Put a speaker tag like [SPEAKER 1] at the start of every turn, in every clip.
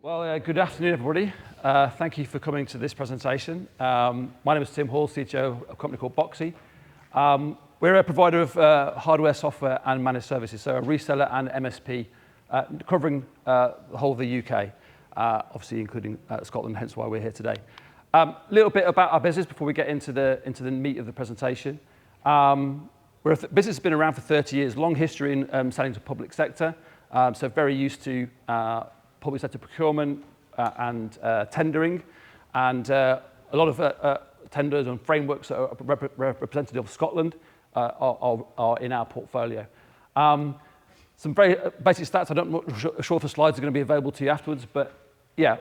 [SPEAKER 1] Well, good afternoon, everybody. Thank you for coming to this presentation. My name is Tim Hall, CTO of a company called boxxe. We're a provider of hardware, software, and managed services, so a reseller and MSP covering the whole of the UK, obviously including Scotland, hence why we're here today. A little bit about our business before we get into the meat of the presentation. Business has been around for 30 years, long history in selling to public sector, so very used to public sector procurement and tendering, and a lot of tenders and frameworks that are representative of Scotland are in our portfolio. Some very basic stats. I'm not sure if the slides are going to be available to you afterwards, but yeah,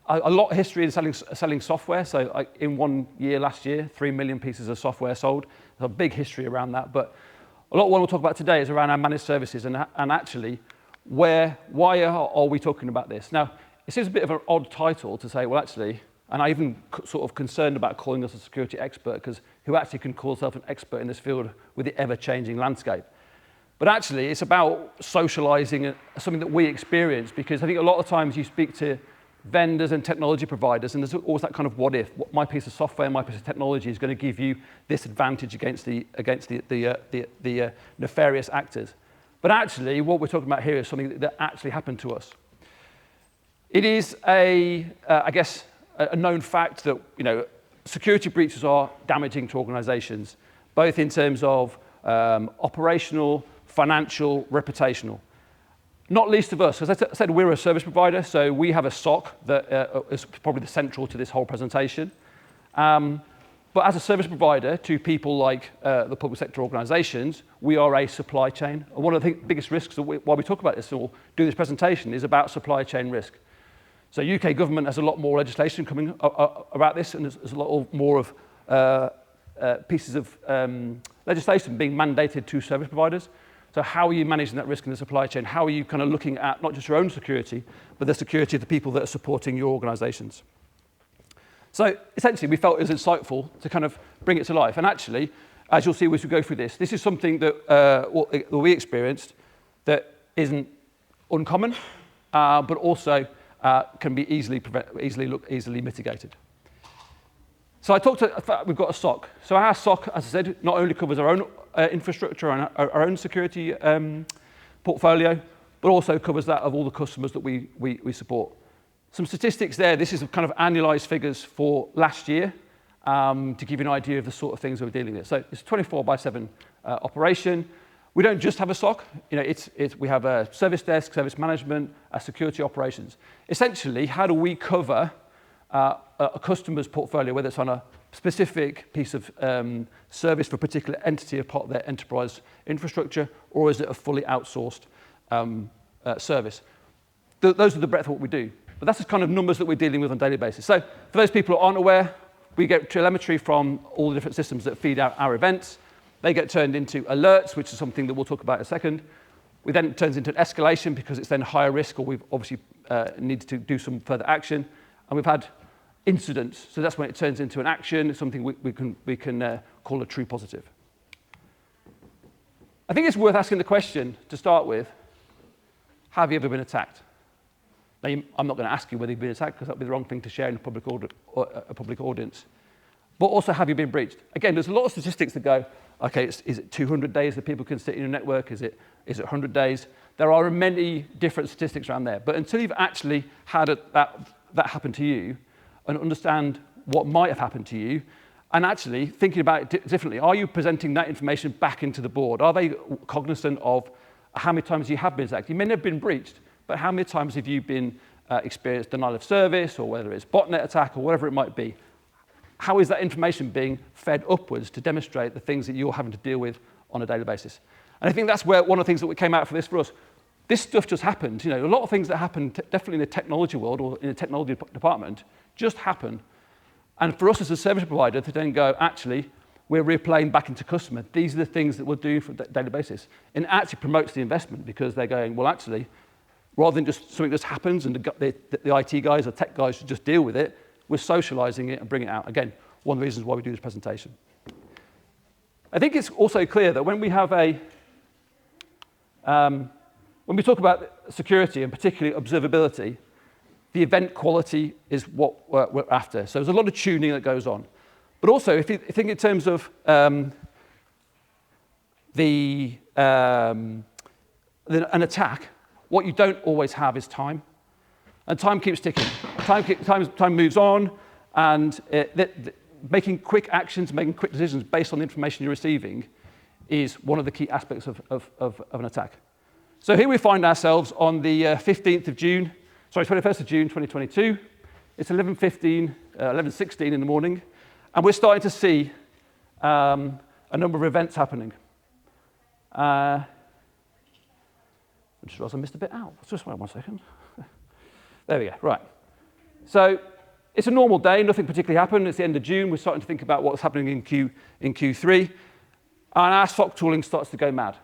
[SPEAKER 1] a lot of history in selling software. So in 1 year, last year, 3 million pieces of software sold. There's a big history around that, but a lot of what we'll talk about today is around our managed services and actually why are we talking about this? Now, it seems a bit of an odd title to say, well, actually, and I even sort of concerned about calling us a security expert, because who actually can call himself an expert in this field with the ever-changing landscape? But actually, it's about socializing something that we experience, because I think a lot of times you speak to vendors and technology providers, and there's always that kind of what if. My piece of software, my piece of technology is going to give you this advantage against the nefarious actors. But actually, what we're talking about here is something that actually happened to us. It is I guess, a known fact that security breaches are damaging to organizations, both in terms of operational, financial, reputational. Not least of us, as I said, we're a service provider, so we have a SOC that is probably the central to this whole presentation. But as a service provider to people like the public sector organizations, we are a supply chain. And one of the biggest risks why we talk about this or do this presentation is about supply chain risk. So UK government has a lot more legislation coming about this, and there's a lot more of pieces of legislation being mandated to service providers. So how are you managing that risk in the supply chain? How are you kind of looking at not just your own security, but the security of the people that are supporting your organizations? So essentially, we felt it was insightful to kind of bring it to life. And actually, as you'll see as we go through this is something that we experienced that isn't uncommon, but also can be easily mitigated. So I talked about we've got a SOC. So our SOC, as I said, not only covers our own infrastructure and our own security portfolio, but also covers that of all the customers that we support. Some statistics there. This is kind of annualized figures for last year to give you an idea of the sort of things we're dealing with. So it's a 24/7 operation. We don't just have a SOC. We have a service desk, service management, security operations. Essentially, how do we cover a customer's portfolio, whether it's on a specific piece of service for a particular entity, a part of their enterprise infrastructure, or is it a fully outsourced service? Those are the breadth of what we do. But that's the kind of numbers that we're dealing with on a daily basis. So for those people who aren't aware, we get telemetry from all the different systems that feed out our events. They get turned into alerts, which is something that we'll talk about in a second. We then turns into an escalation because it's then higher risk, or we've obviously need to do some further action. And we've had incidents, so that's when it turns into an action, something we can call a true positive. I think it's worth asking the question to start with: have you ever been attacked? Now, I'm not going to ask you whether you've been attacked, because that would be the wrong thing to share in a public audience. But also, have you been breached? Again, there's a lot of statistics that go, okay, is it 200 days that people can sit in a network? Is it 100 days? There are many different statistics around there. But until you've actually had that happen to you and understand what might have happened to you, and actually thinking about it differently, are you presenting that information back into the board? Are they cognizant of how many times you have been attacked? You may not have been breached, but how many times have you been experienced denial of service, or whether it's botnet attack or whatever it might be? How is that information being fed upwards to demonstrate the things that you're having to deal with on a daily basis? And I think that's where one of the things that came out for this for us. This stuff just happened. A lot of things that happen definitely in the technology world or in the technology department just happen. And for us as a service provider to then go, actually, we're replaying back into customer. These are the things that we'll do for a daily basis. And it actually promotes the investment, because they're going, well, actually, rather than just something that just happens and the IT guys or tech guys should just deal with it, we're socializing it and bringing it out. Again, one of the reasons why we do this presentation. I think it's also clear that when we have when we talk about security and particularly observability, the event quality is what we're after. So there's a lot of tuning that goes on. But also, if you think in terms of an attack, what you don't always have is time. And time keeps ticking. Time moves on, and making quick actions, making quick decisions based on the information you're receiving is one of the key aspects of an attack. So here we find ourselves on the 21st of June, 2022. It's 11:16 in the morning, and we're starting to see a number of events happening. I just realised I missed a bit out. Just wait 1 second. There we go, right. So it's a normal day, nothing particularly happened. It's the end of June, we're starting to think about what's happening in Q3, and our SOC tooling starts to go mad.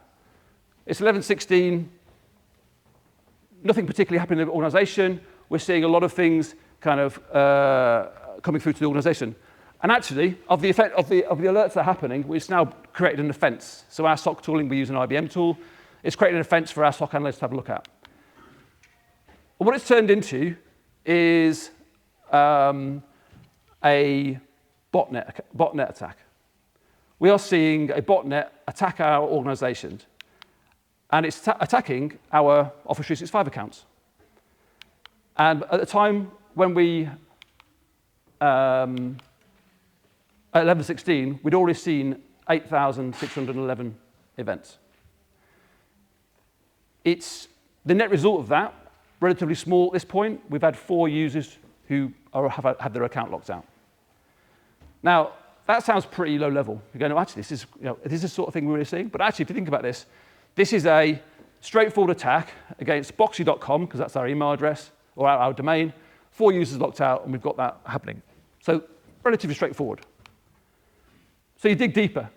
[SPEAKER 1] It's 11:16, nothing particularly happening in the organization. We're seeing a lot of things kind of coming through to the organization. And actually, of the alerts that are happening, we've now created an offense. So our SOC tooling, we use an IBM tool. It's created an offense for our SOC analysts to have a look at. And what it's turned into is a botnet attack. We are seeing a botnet attack our organizations, and it's attacking our Office 365 accounts. And at the time when we, at 11:16, we'd already seen 8,611 events. It's the net result of that, relatively small at this point. We've had 4 users who have had their account locked out. Now, that sounds pretty low level. You're going, oh, actually, this is the sort of thing we're really seeing. But actually, if you think about this, this is a straightforward attack against boxxe.com, because that's our email address, or our domain. 4 users locked out, and we've got that happening. So relatively straightforward. So you dig deeper.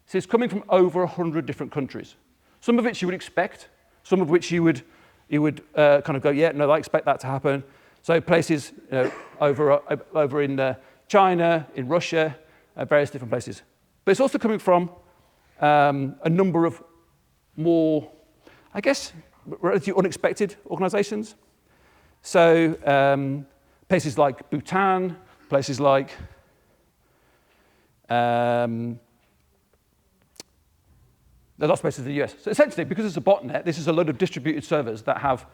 [SPEAKER 1] So it's coming from over 100 different countries. Some of which you would expect, some of which you would kind of go, yeah, no, I expect that to happen. So places over in China, in Russia, various different places. But it's also coming from a number of more, I guess, relatively unexpected organizations. So places like Bhutan, places like there are lots of places in the US. So essentially, because it's a botnet, this is a load of distributed servers that have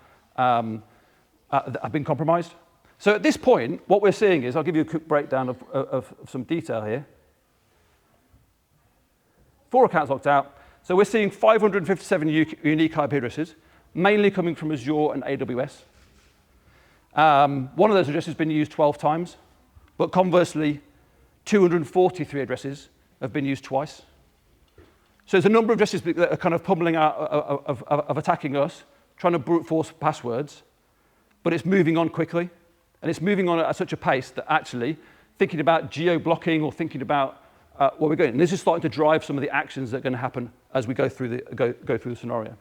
[SPEAKER 1] been compromised. So at this point, what we're seeing is, I'll give you a quick breakdown of some detail here. 4 accounts locked out. So we're seeing 557 unique IP addresses, mainly coming from Azure and AWS. One of those addresses has been used 12 times, but conversely, 243 addresses have been used twice. So there's a number of addresses that are kind of pummeling out of attacking us, trying to brute force passwords, but it's moving on quickly. And it's moving on at such a pace that actually thinking about geo-blocking or thinking about what we're doing. And this is starting to drive some of the actions that are going to happen as we go through the scenario.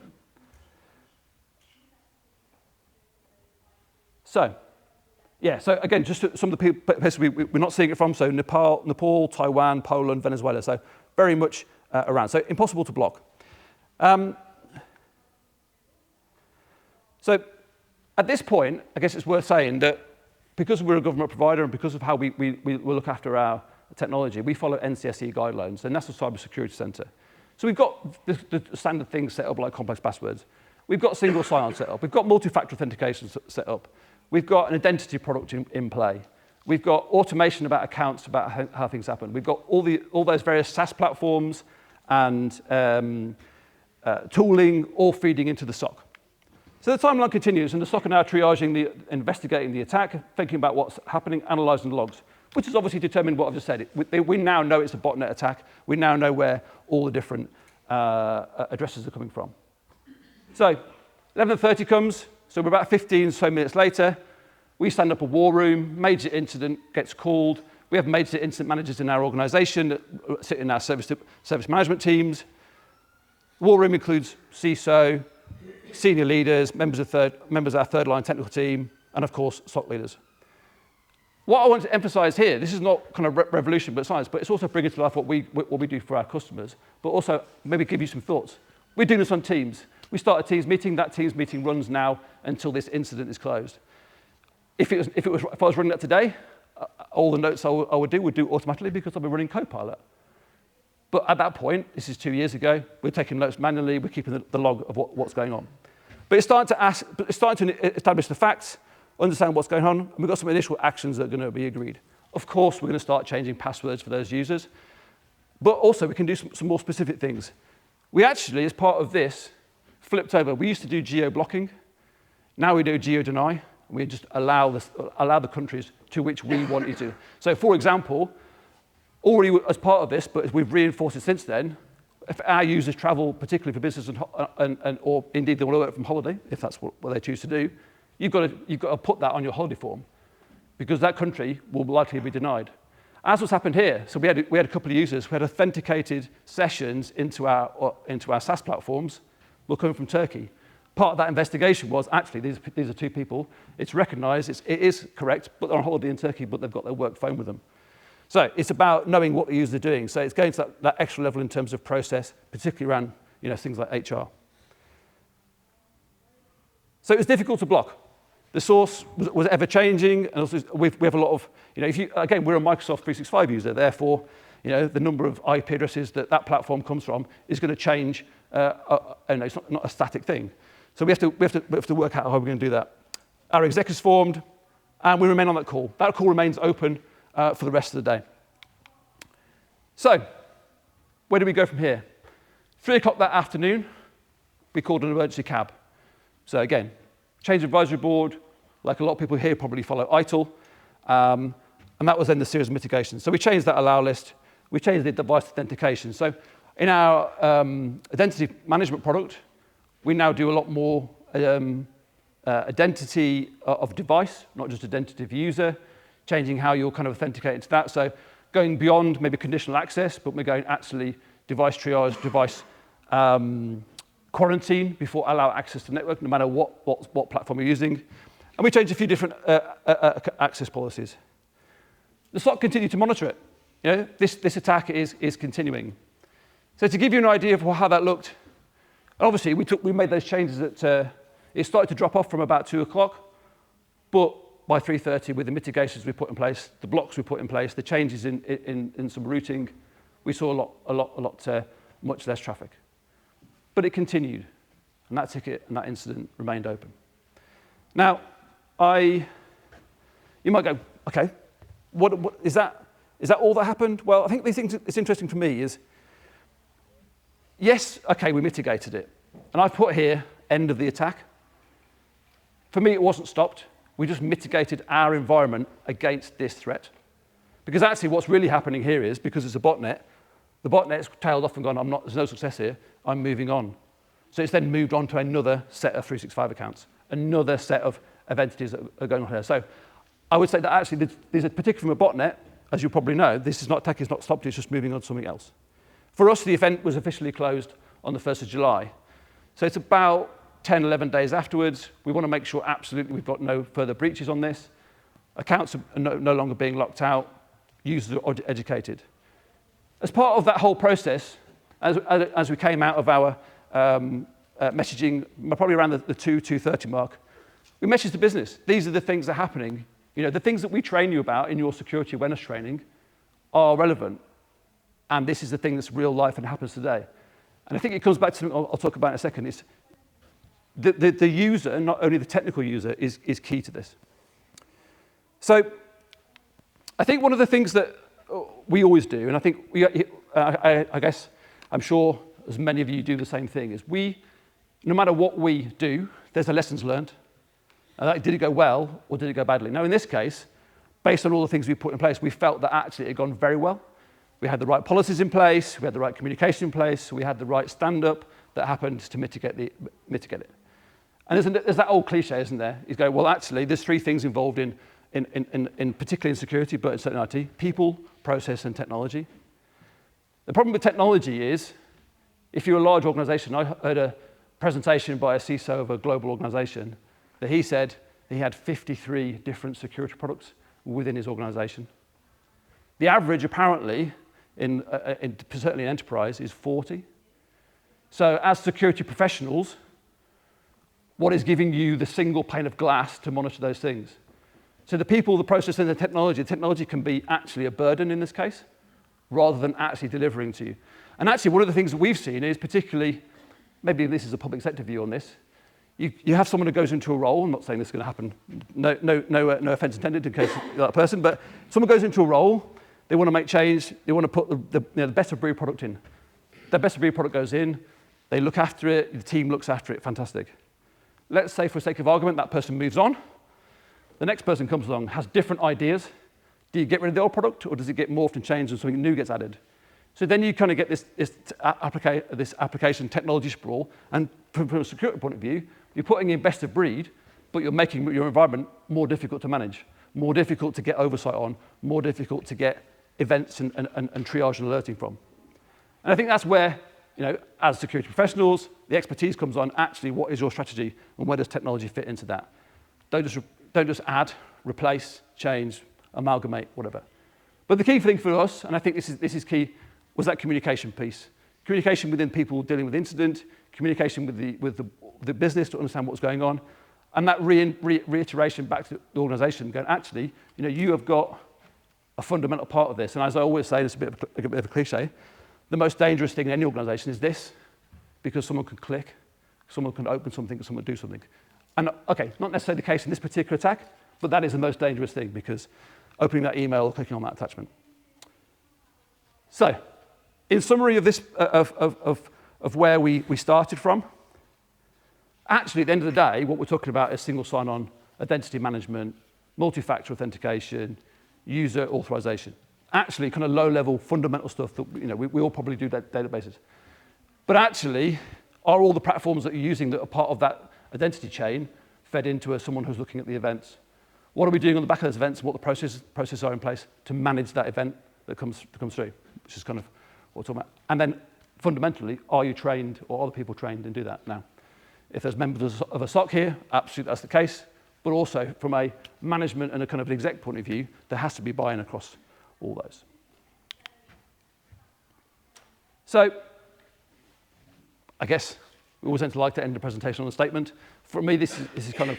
[SPEAKER 1] So, yeah, so again, just some of the places we're not seeing it from, so Nepal, Taiwan, Poland, Venezuela, so very much around. So impossible to block. So at this point, I guess it's worth saying that because we're a government provider and because of how we look after our technology, we follow NCSE guidelines, the National Cyber Security Centre. So we've got the standard things set up like complex passwords. We've got single sign-on set up. We've got multi-factor authentication set up. We've got an identity product in play. We've got automation about accounts, about how things happen. We've got all those various SaaS platforms and tooling all feeding into the SOC. So the timeline continues, and the SOC are now triaging, investigating the attack, thinking about what's happening, analysing the logs, which is obviously determined what I've just said. We now know it's a botnet attack. We now know where all the different addresses are coming from. So 11:30 comes, so we're about 15 so minutes later. We stand up a war room, major incident gets called. We have major incident managers in our organisation that sit in our service management teams. The war room includes CISO, senior leaders, members of our third line technical team, and of course, SOC leaders. What I want to emphasize here, this is not kind of revolution, but science, but it's also bringing to life what we do for our customers, but also maybe give you some thoughts. We're doing this on Teams. We start a Teams meeting. That Teams meeting runs now until this incident is closed. If I was running that today, all the notes I would do automatically because I'll be running Copilot. But at that point, this is 2 years ago, we're taking notes manually, we're keeping the log of what's going on. But it's starting to establish the facts, understand what's going on, and we've got some initial actions that are going to be agreed. Of course, we're going to start changing passwords for those users, but also we can do some more specific things. We actually, as part of this, flipped over. We used to do geo-blocking. Now we do geo-deny. We just allow the countries to which we want you to. So, for example, already as part of this, but as we've reinforced it since then, if our users travel, particularly for business or indeed they want to work from holiday, if that's what they choose to do, you've got to put that on your holiday form because that country will likely be denied. As what's happened here, so we had a couple of users who had authenticated sessions into our SaaS platforms were coming from Turkey. Part of that investigation was actually these are two people. It's recognised, it is correct, but they're on holiday in Turkey, but they've got their work phone with them. So it's about knowing what the users are doing. So it's going to that extra level in terms of process, particularly around things like HR. So it was difficult to block. The source was ever changing, and also we have a lot of again we're a Microsoft 365 user, therefore the number of IP addresses that platform comes from is going to change. It's not a static thing. So we have to work out how we're going to do that. Our exec is formed, and we remain on that call. That call remains open for the rest of the day. So, where do we go from here? 3 o'clock that afternoon, we called an emergency cab. So again, change advisory board, like a lot of people here probably follow ITIL, and that was then the series of mitigations. So we changed that allow list, we changed the device authentication. So in our identity management product, we now do a lot more identity of device, not just identity of user, changing how you'll kind of authenticate into that. So going beyond maybe conditional access, but we're going actually device triage, device quarantine before allow access to network, no matter what platform you're using. And we changed a few different access policies. The SOC continued to monitor it. This attack is continuing. So to give you an idea of how that looked, obviously we made those changes that it started to drop off from about 2 o'clock, but by 3:30 with the mitigations we put in place, the blocks we put in place, the changes in some routing, we saw much less traffic. But it continued, and that ticket and that incident remained open. Now, you might go, okay, what is that all that happened? Well, I think the thing that's interesting for me is, yes, okay, we mitigated it. And I've put here, end of the attack. For me, it wasn't stopped. We just mitigated our environment against this threat. Because actually what's really happening here is, because it's a botnet, the botnet's tailed off and gone, there's no success here, I'm moving on. So it's then moved on to another set of 365 accounts, another set of entities that are going on here. So I would say that actually, these are particularly from a botnet, as you probably know, this is not attack is not stopped, it's just moving on to something else. For us, the event was officially closed on the 1st of July. So it's about 10, 11 days afterwards. We want to make sure absolutely we've got no further breaches on this. Accounts are no longer being locked out. Users are educated. As part of that whole process, as we came out of our messaging, probably around the 2:30 mark, we messaged the business. These are the things that are happening. The things that we train you about in your security awareness training are relevant. And this is the thing that's real life and happens today. And I think it comes back to something I'll talk about in a second. Is the user, not only the technical user, is key to this. So I think one of the things that we always do, and I think I guess I'm sure as many of you do the same thing, is no matter what we do, there's a lessons learned. Did it go well or did it go badly? Now, in this case, based on all the things we put in place, we felt that actually it had gone very well. We had the right policies in place, we had the right communication in place, we had the right stand-up that happened to mitigate it. And there's that old cliche, isn't there? You go, well, actually, there's 3 things involved in particularly in security, but in certain IT: people, process, and technology. The problem with technology is, if you're a large organization, I heard a presentation by a CISO of a global organization that he said he had 53 different security products within his organization. The average, apparently, certainly in enterprise, is 40. So as security professionals, what is giving you the single pane of glass to monitor those things? So the people, the process, and the technology can be actually a burden in this case, rather than actually delivering to you. And actually, one of the things that we've seen is particularly, maybe this is a public sector view on this, you have someone who goes into a role, I'm not saying this is going to happen, no offense intended in case you're that person, but someone goes into a role, they want to make change, they want to put the best of breed product in. The best of breed product goes in, they look after it, the team looks after it, fantastic. Let's say for sake of argument, that person moves on. The next person comes along, has different ideas. Do you get rid of the old product, or does it get morphed and changed and something new gets added? So then you kind of get this application technology sprawl, and from a security point of view, you're putting in best of breed, but you're making your environment more difficult to manage, more difficult to get oversight on, more difficult to get events and triage and alerting from. And I think that's where, as security professionals, the expertise comes on. Actually, what is your strategy, and where does technology fit into that? Don't just add, replace, change, amalgamate, whatever. But the key thing for us, and I think this is key, was that communication piece. Communication within people dealing with incident, communication with the business to understand what's going on, and that reiteration back to the organization, going, actually, you have got a fundamental part of this. And as I always say, it's a bit of a cliche, the most dangerous thing in any organization is this, because someone can click, someone can open something, someone can do something. And okay, not necessarily the case in this particular attack, but that is the most dangerous thing, because opening that email or clicking on that attachment. So, in summary of this, of where we started from, actually at the end of the day, what we're talking about is single sign-on, identity management, multi-factor authentication, user authorization. Actually, kind of low-level fundamental stuff that we all probably do databases. But actually, are all the platforms that you're using that are part of that identity chain fed into someone who's looking at the events? What are we doing on the back of those events? What the processes are in place to manage that event that comes through, which is kind of what we're talking about. And then fundamentally, are you trained, or are the people trained and do that? Now, if there's members of a SOC here, absolutely that's the case. But also from a management and a kind of an exec point of view, there has to be buy-in across all those. So, I guess we always tend to like to end the presentation on a statement. For me, this is kind of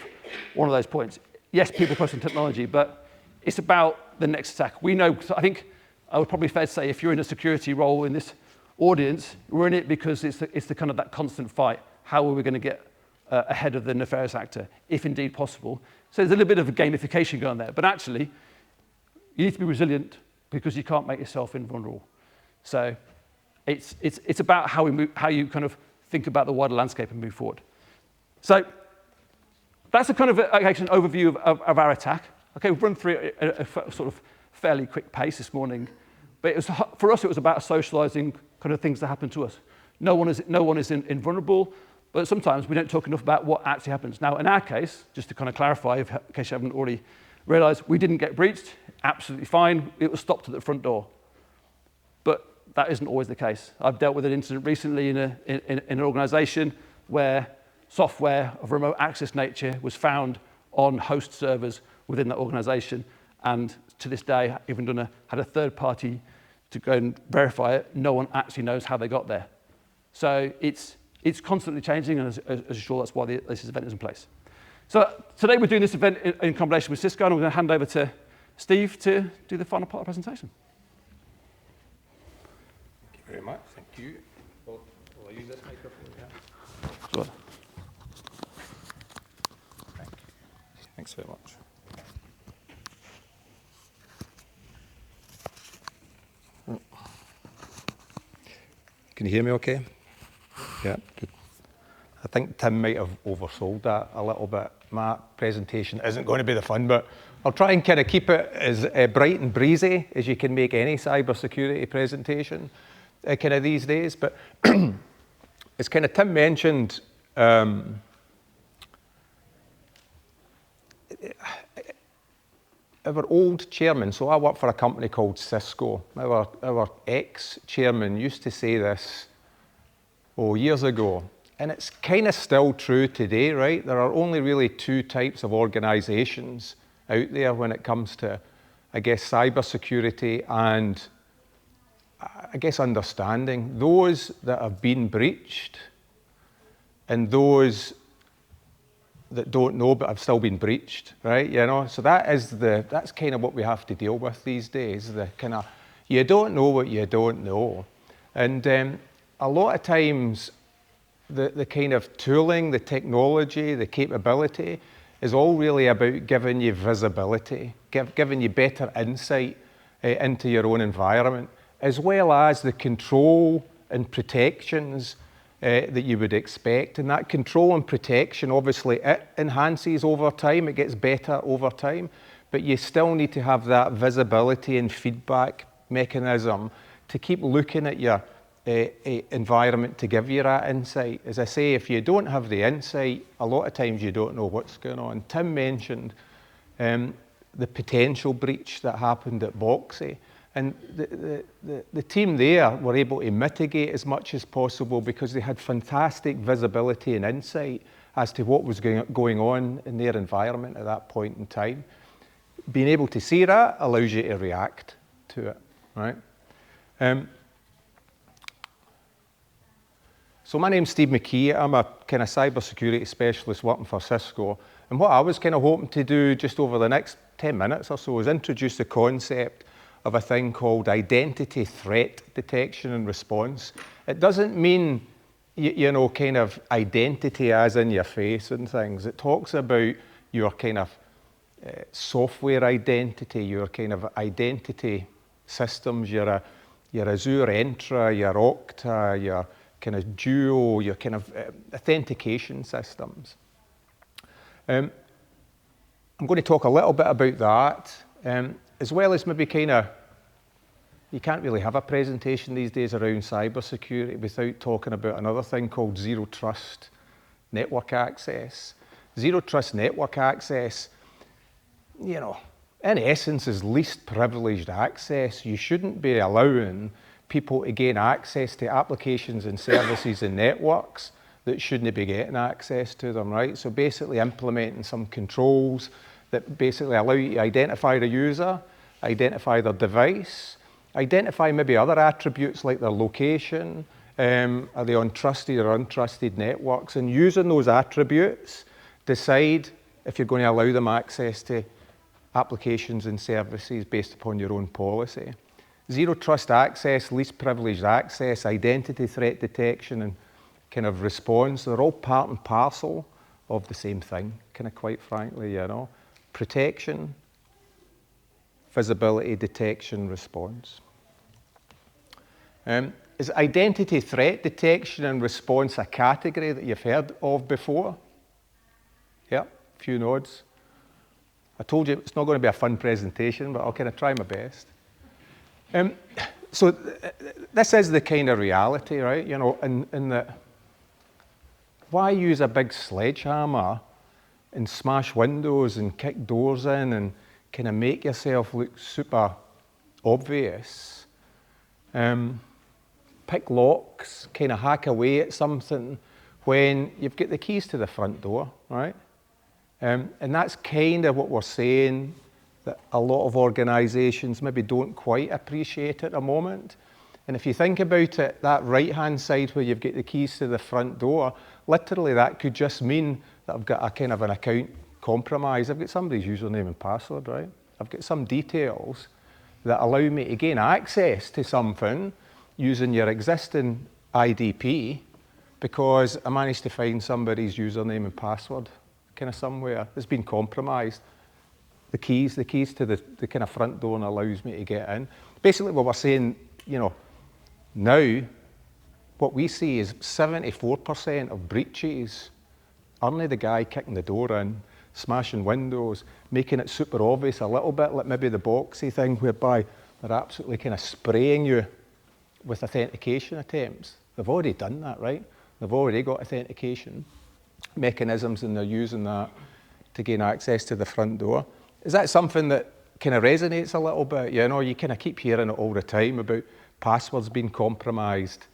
[SPEAKER 1] one of those points. Yes, people, process, and technology, but it's about the next attack. We know, I think I would probably fair to say, if you're in a security role in this audience, we're in it because it's the kind of that constant fight. How are we going to get ahead of the nefarious actor, if indeed possible? So there's a little bit of a gamification going there, but actually, you need to be resilient because you can't make yourself invulnerable. So it's about how you kind of think about the wider landscape and move forward. So that's a kind of an overview of our attack. Okay, we've run through a sort of fairly quick pace this morning, but for us it was about socializing kind of things that happen to us. No one is invulnerable, but sometimes we don't talk enough about what actually happens. Now, in our case, just to kind of clarify, in case you haven't already realized, we didn't get breached, absolutely fine. It was stopped at the front door. But that isn't always the case. I've dealt with an incident recently in an organization where software of remote access nature was found on host servers within that organization. And to this day, even had a third party to go and verify it. No one actually knows how they got there. So it's constantly changing, and as you're sure, that's why this event is in place. So today we're doing this event in combination with Cisco, and I'm going to hand over to Steve to do the final part of the presentation.
[SPEAKER 2] Thank you very much. Thank you. Will I use this microphone? Yeah.
[SPEAKER 1] Sure.
[SPEAKER 2] Thank you. Thanks very much. Can you hear me okay? Yeah, good. I think Tim might have oversold that a little bit. My presentation isn't going to be the fun, but I'll try and kind of keep it as bright and breezy as you can make any cybersecurity presentation kind of these days. But as kind of Tim mentioned, our old chairman, so I work for a company called Cisco. Our ex-chairman used to say this, years ago, and it's kind of still true today, right? There are only really two types of organizations out there when it comes to, I guess, cybersecurity and, I guess, understanding. Those that have been breached and those that don't know but have still been breached, right? You know, so that's kind of what we have to deal with these days. The kind of, you don't know what you don't know, and a lot of times the kind of tooling, the technology, the capability is all really about giving you visibility, giving you better insight into your own environment, as well as the control and protections that you would expect. And that control and protection, obviously, it enhances over time, it gets better over time, but you still need to have that visibility and feedback mechanism to keep looking at your environment to give you that insight. As I say, if you don't have the insight, a lot of times you don't know what's going on. Tim mentioned the potential breach that happened at boxxe. And the team there were able to mitigate as much as possible because they had fantastic visibility and insight as to what was going on in their environment at that point in time. Being able to see that allows you to react to it, right? So my name's Steve McKee. I'm a kind of cybersecurity specialist working for Cisco. And what I was kind of hoping to do just over the next 10 minutes or so is introduce the concept of a thing called identity threat detection and response. It doesn't mean, you know, kind of identity as in your face and things. It talks about your kind of software identity, your kind of identity systems, your Azure Entra, your Okta, your kind of Duo, your kind of authentication systems. I'm going to talk a little bit about that, as well as maybe kind of, you can't really have a presentation these days around cybersecurity without talking about another thing called zero trust network access. Zero trust network access, you know, in essence is least privileged access. You shouldn't be allowing people to gain access to applications and services and networks that shouldn't be getting access to them, right? So basically implementing some controls that basically allow you to identify the user, identify their device, identify maybe other attributes like their location, are they on trusted or untrusted networks, and using those attributes, decide if you're going to allow them access to applications and services based upon your own policy. Zero trust access, least privileged access, identity threat detection, and kind of response, they're all part and parcel of the same thing, kind of quite frankly, you know. Protection, visibility, detection, response. Is identity threat detection and response a category that you've heard of before? Yeah, a few nods. I told you it's not going to be a fun presentation, but I'll kind of try my best. So this is the kind of reality, right? You know, in that, why use a big sledgehammer and smash windows and kick doors in and kind of make yourself look super obvious? Pick locks, kind of hack away at something when you've got the keys to the front door, right? And that's kind of what we're saying that a lot of organizations maybe don't quite appreciate at the moment. And if you think about it, that right-hand side where you've got the keys to the front door, literally that could just mean that I've got a kind of an account compromise. I've got somebody's username and password, right? I've got some details that allow me to gain access to something using your existing IDP because I managed to find somebody's username and password kind of somewhere. It's been compromised. The keys to the kind of front door allows me to get in. Basically what we're saying, you know, now what we see is 74% of breaches aren't the guy kicking the door in, smashing windows, making it super obvious a little bit, like maybe the boxxe thing whereby they're absolutely kind of spraying you with authentication attempts. They've already done that, right? They've already got authentication mechanisms and they're using that to gain access to the front door. Is that something that kind of resonates a little bit? You know, you kind of keep hearing it all the time about passwords being compromised.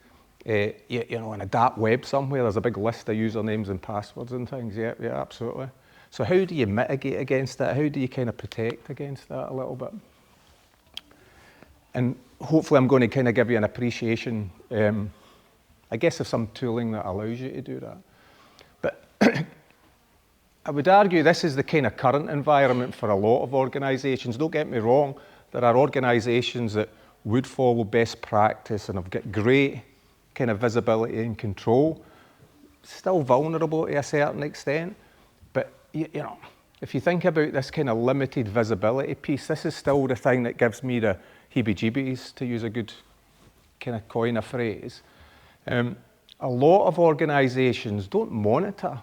[SPEAKER 2] You know, in a dark web somewhere, there's a big list of usernames and passwords and things. Yeah, absolutely. So how do you mitigate against that? How do you kind of protect against that a little bit? And hopefully I'm going to kind of give you an appreciation, I guess, of some tooling that allows you to do that. But I would argue this is the kind of current environment for a lot of organisations. Don't get me wrong, there are organisations that would follow best practice and have got great kind of visibility and control, still vulnerable to a certain extent. But you know, if you think about this kind of limited visibility piece, this is still the thing that gives me the heebie-jeebies, to use a good kind of coin a phrase. A lot of organisations don't monitor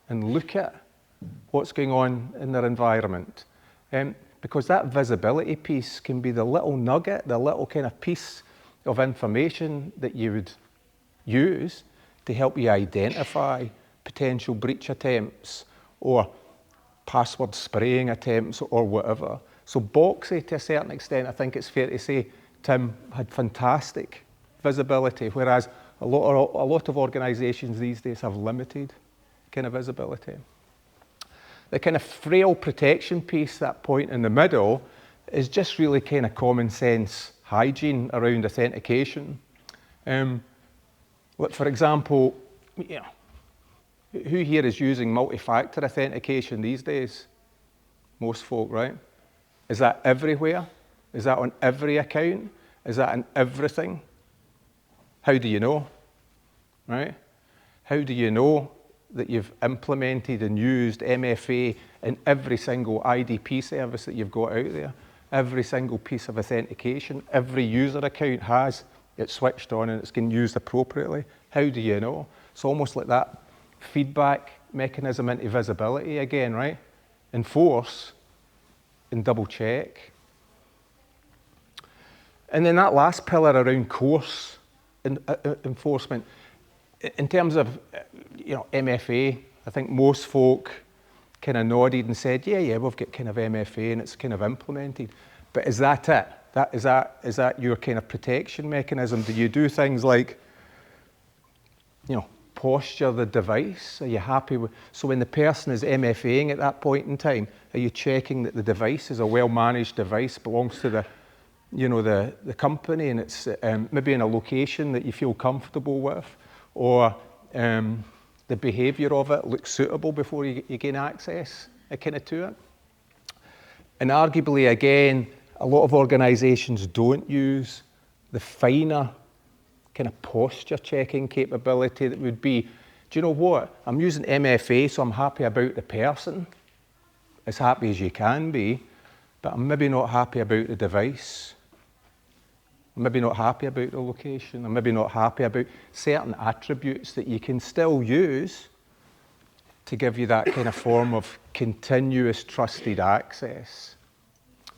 [SPEAKER 2] and look at what's going on in their environment, because that visibility piece can be the little nugget, the little kind of piece of information that you would use to help you identify potential breach attempts or password spraying attempts or whatever. So boxxe, to a certain extent, I think it's fair to say, Tim, had fantastic visibility, whereas a lot of organisations these days have limited kind of visibility. The kind of frail protection piece, that point in the middle, is just really kind of common sense hygiene around authentication. Like for example, you know, who here is using multi-factor authentication these days? Most folk, right? Is that everywhere? Is that on every account? Is that in everything? How do you know, right? How do you know that you've implemented and used MFA in every single IDP service that you've got out there? Every single piece of authentication, every user account has it switched on and it's getting used appropriately. How do you know? It's almost like that feedback mechanism into visibility again, right? Enforce and double check. And then that last pillar around course enforcement, in terms of MFA, I think most folk kind of nodded and said, yeah, we've got kind of MFA and it's kind of implemented. But is that it? Is that your kind of protection mechanism? Do you do things like, posture the device? Are you happy with? So when the person is MFAing at that point in time, are you checking that the device is a well-managed device, belongs to the company, and it's maybe in a location that you feel comfortable with, or the behaviour of it looks suitable before you gain access kind of to it? And arguably, again, a lot of organisations don't use the finer kind of posture checking capability that would be, do you know what? I'm using MFA, so I'm happy about the person, as happy as you can be, but I'm maybe not happy about the device. I'm maybe not happy about the location. I'm maybe not happy about certain attributes that you can still use to give you that kind of form of continuous trusted access.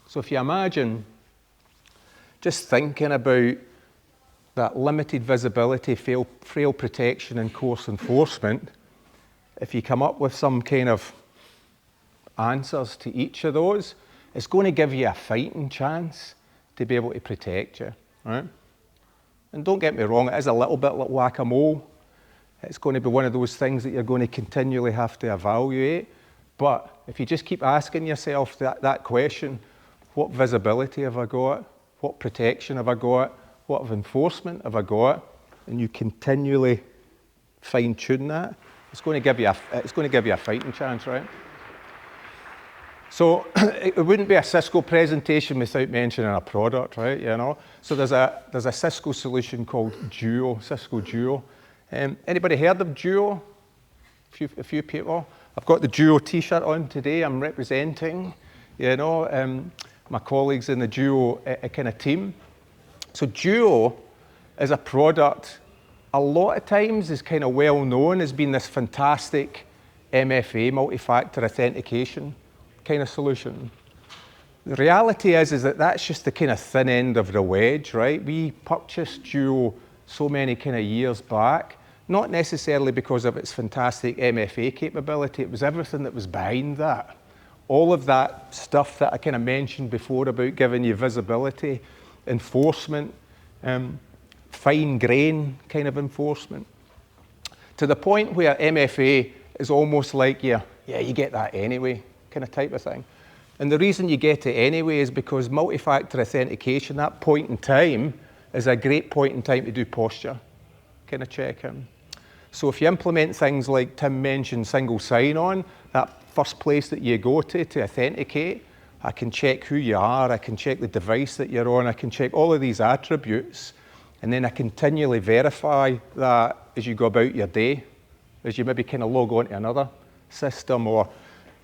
[SPEAKER 2] So if you imagine just thinking about that limited visibility, frail protection and course enforcement, if you come up with some kind of answers to each of those, it's going to give you a fighting chance to be able to protect you, right? And don't get me wrong, it is a little bit like whack-a-mole. It's going to be one of those things that you're going to continually have to evaluate. But if you just keep asking yourself that question, what visibility have I got? What protection have I got? What of enforcement have I got? And you continually fine-tune that, it's going to give you a fighting chance, right? So it wouldn't be a Cisco presentation without mentioning a product, right? So there's a Cisco solution called Duo, Cisco Duo. Anybody heard of Duo? A few people. I've got the Duo T-shirt on today. I'm representing, my colleagues in the Duo kind of team. So Duo is a product, a lot of times is kind of well known as being this fantastic MFA, multi-factor authentication kind of solution. The reality is that that's just the kind of thin end of the wedge, right? We purchased Duo so many kind of years back, not necessarily because of its fantastic MFA capability, it was everything that was behind that. All of that stuff that I kind of mentioned before about giving you visibility, enforcement, fine grain kind of enforcement, to the point where MFA is almost like, you get that anyway, kind of type of thing. And the reason you get it anyway is because multi-factor authentication, that point in time, is a great point in time to do posture kind of checking. So if you implement things like Tim mentioned, single sign-on, that first place that you go to authenticate. I can check who you are, I can check the device that you're on, I can check all of these attributes, and then I continually verify that as you go about your day, as you maybe kind of log on to another system or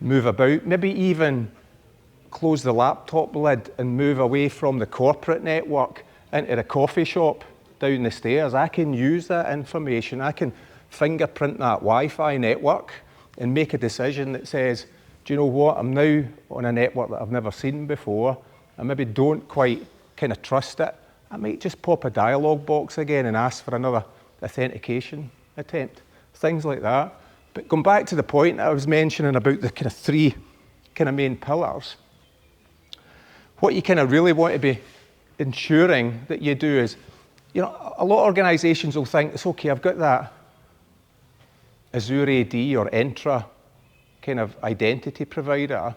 [SPEAKER 2] move about, maybe even close the laptop lid and move away from the corporate network into the coffee shop down the stairs. I can use that information, I can fingerprint that Wi-Fi network and make a decision that says, do you know what, I'm now on a network that I've never seen before, I maybe don't quite kind of trust it. I might just pop a dialog box again and ask for another authentication attempt, things like that. But going back to the point I was mentioning about the kind of three kind of main pillars, what you kind of really want to be ensuring that you do is, you know, a lot of organizations will think, it's okay, I've got that Azure AD or Entra kind of identity provider.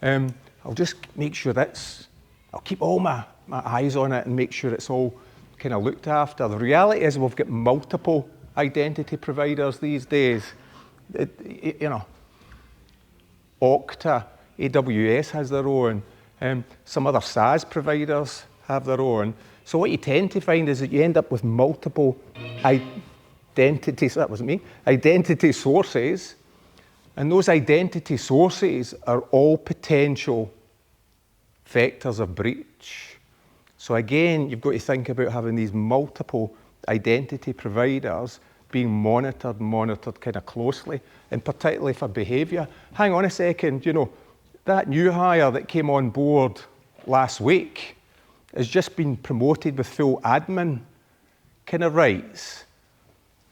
[SPEAKER 2] I'll just make sure I'll keep all my eyes on it and make sure it's all kind of looked after. The reality is we've got multiple identity providers these days. You know, Okta, AWS has their own. Some other SaaS providers have their own. So what you tend to find is that you end up with multiple identities, that wasn't me, identity sources, and those identity sources are all potential vectors of breach. So again, you've got to think about having these multiple identity providers being monitored kind of closely, and particularly for behavior. Hang on a second, you know, that new hire that came on board last week has just been promoted with full admin kind of rights.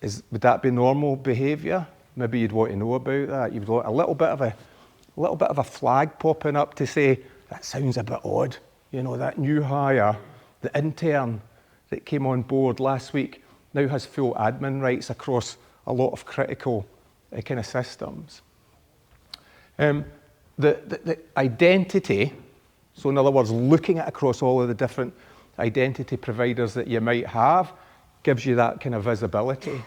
[SPEAKER 2] Would that be normal behavior? Maybe you'd want to know about that. You'd want a little bit of a flag popping up to say, that sounds a bit odd. You know, that new hire, the intern that came on board last week now has full admin rights across a lot of critical kind of systems. The identity, so in other words, looking at across all of the different identity providers that you might have, gives you that kind of visibility.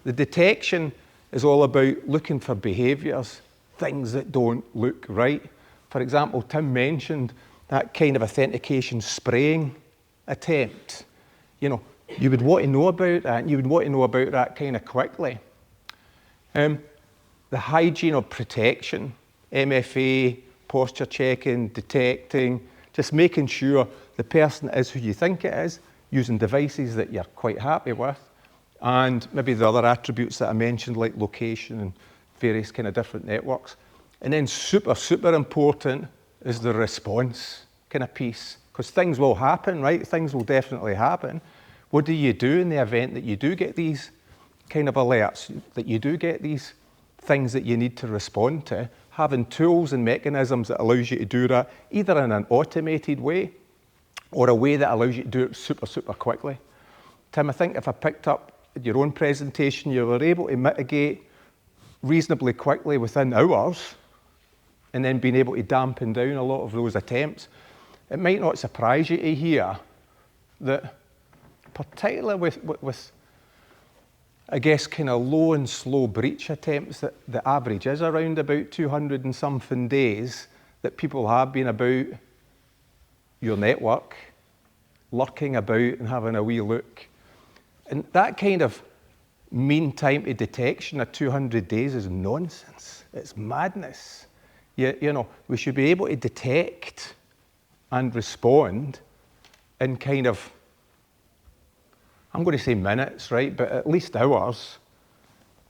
[SPEAKER 2] The detection is all about looking for behaviors, things that don't look right. For example, Tim mentioned that kind of authentication spraying attempt. You know, you would want to know about that, and you would want to know about that kind of quickly. The hygiene of protection, MFA, posture checking, detecting, just making sure the person is who you think it is, using devices that you're quite happy with, and maybe the other attributes that I mentioned, like location and various kind of different networks. And then super, super important is the response kind of piece, because things will happen, right? Things will definitely happen. What do you do in the event that you do get these kind of alerts, that you do get these things that you need to respond to? Having tools and mechanisms that allows you to do that, either in an automated way or a way that allows you to do it super, super quickly. Tim, I think if I picked up your own presentation, you were able to mitigate reasonably quickly within hours, and then being able to dampen down a lot of those attempts. It might not surprise you to hear that, particularly with I guess, kind of low and slow breach attempts, that the average is around about 200 and something days that people have been about your network, lurking about and having a wee look. And that kind of mean time to detection of 200 days is nonsense. It's madness. You know, we should be able to detect and respond in kind of, I'm going to say minutes, right, but at least hours.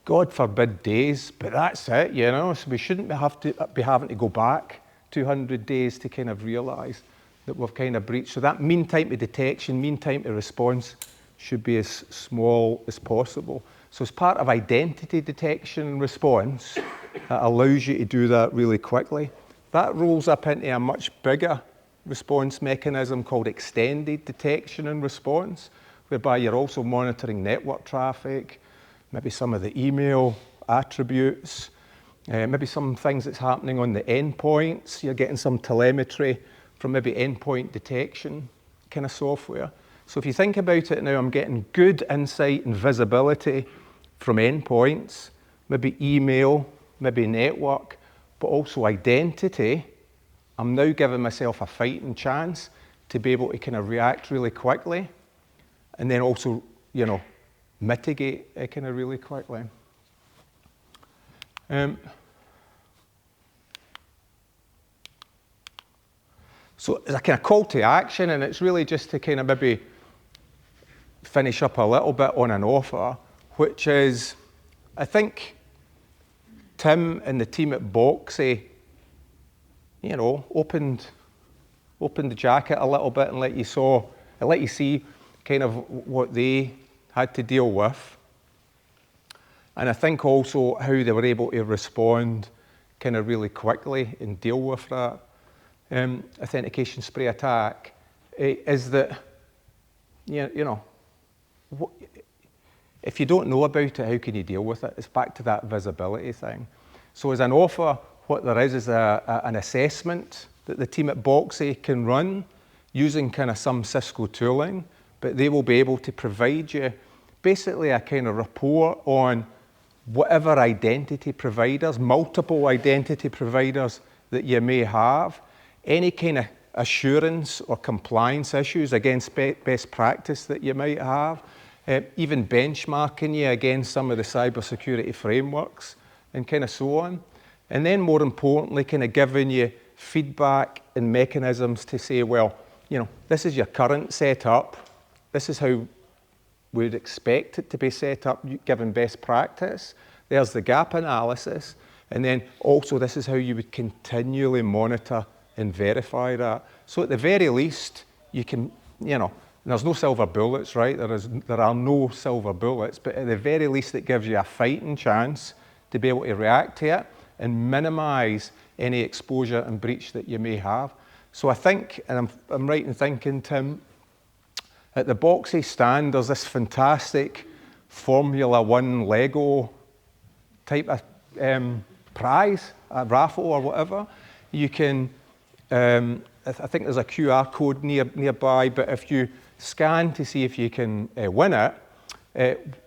[SPEAKER 2] God forbid days, but that's it, you know. So we shouldn't be having to go back 200 days to kind of realise that we've kind of breached. So that mean time to detection, mean time to response should be as small as possible. So as part of identity detection and response, that allows you to do that really quickly. That rolls up into a much bigger response mechanism called extended detection and response, whereby you're also monitoring network traffic, maybe some of the email attributes, maybe some things that's happening on the endpoints. You're getting some telemetry from maybe endpoint detection kind of software. So if you think about it now, I'm getting good insight and visibility from endpoints, maybe email, maybe network, but also identity. I'm now giving myself a fighting chance to be able to kind of react really quickly, and then also, you know, mitigate it kind of really quickly. So it's a kind of call to action, and it's really just to kind of maybe finish up a little bit on an offer, which is, I think Tim and the team at boxxe, you know, opened the jacket a little bit and let you see kind of what they had to deal with. And I think also how they were able to respond kind of really quickly and deal with that authentication spray attack is that, you know, if you don't know about it, how can you deal with it? It's back to that visibility thing. So as an offer, what there is an assessment that the team at boxxe can run using kind of some Cisco tooling, but they will be able to provide you basically a kind of report on whatever identity providers, multiple identity providers that you may have, any kind of assurance or compliance issues against best practice that you might have, even benchmarking you against some of the cybersecurity frameworks and kind of so on. And then more importantly, kind of giving you feedback and mechanisms to say, well, you know, this is your current setup. This is how we'd expect it to be set up given best practice. There's the gap analysis. And then also this is how you would continually monitor and verify that. So at the very least, you can, you know, there's no silver bullets, right? There are no silver bullets, but at the very least it gives you a fighting chance to be able to react to it and minimize any exposure and breach that you may have. So I think, and I'm right in thinking, Tim, at the boxxe stand, there's this fantastic Formula One Lego type of prize, a raffle or whatever. You can, I think there's a QR code nearby, but if you scan to see if you can win it,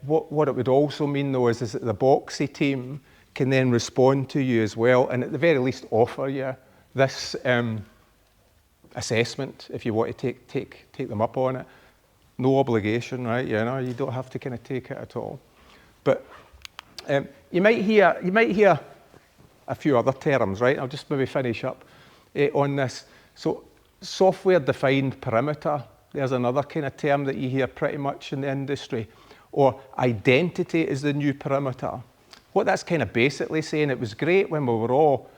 [SPEAKER 2] what it would also mean though is that the boxxe team can then respond to you as well, and at the very least offer you this assessment if you want to take them up on it. No obligation, right? You know, you don't have to kind of take it at all. But you might hear a few other terms, right? I'll just maybe finish up on this. So software-defined perimeter, there's another kind of term that you hear pretty much in the industry. Or identity is the new perimeter. What that's kind of basically saying, it was great when we were all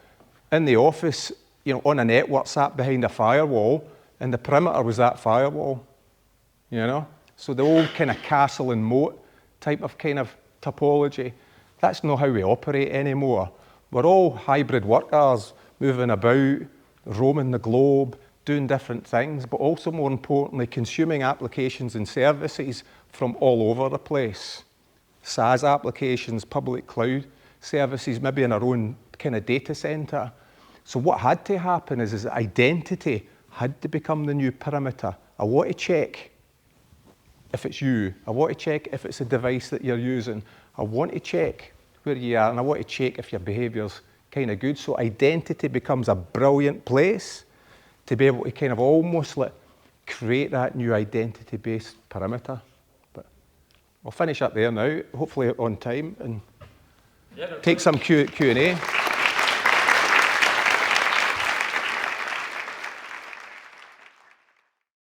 [SPEAKER 2] in the office, you know, on a network sat behind a firewall, and the perimeter was that firewall, you know? So the old kind of castle and moat type of kind of topology, that's not how we operate anymore. We're all hybrid workers, moving about, roaming the globe, doing different things, but also more importantly, consuming applications and services from all over the place. SaaS applications, public cloud services, maybe in our own kind of data center. So what had to happen is identity had to become the new perimeter. I want to check if it's you. I want to check if it's a device that you're using. I want to check where you are, and I want to check if your behavior's kind of good. So identity becomes a brilliant place to be able to kind of almost like create that new identity-based perimeter. But I'll finish up there now, hopefully on time, and take some Q&A.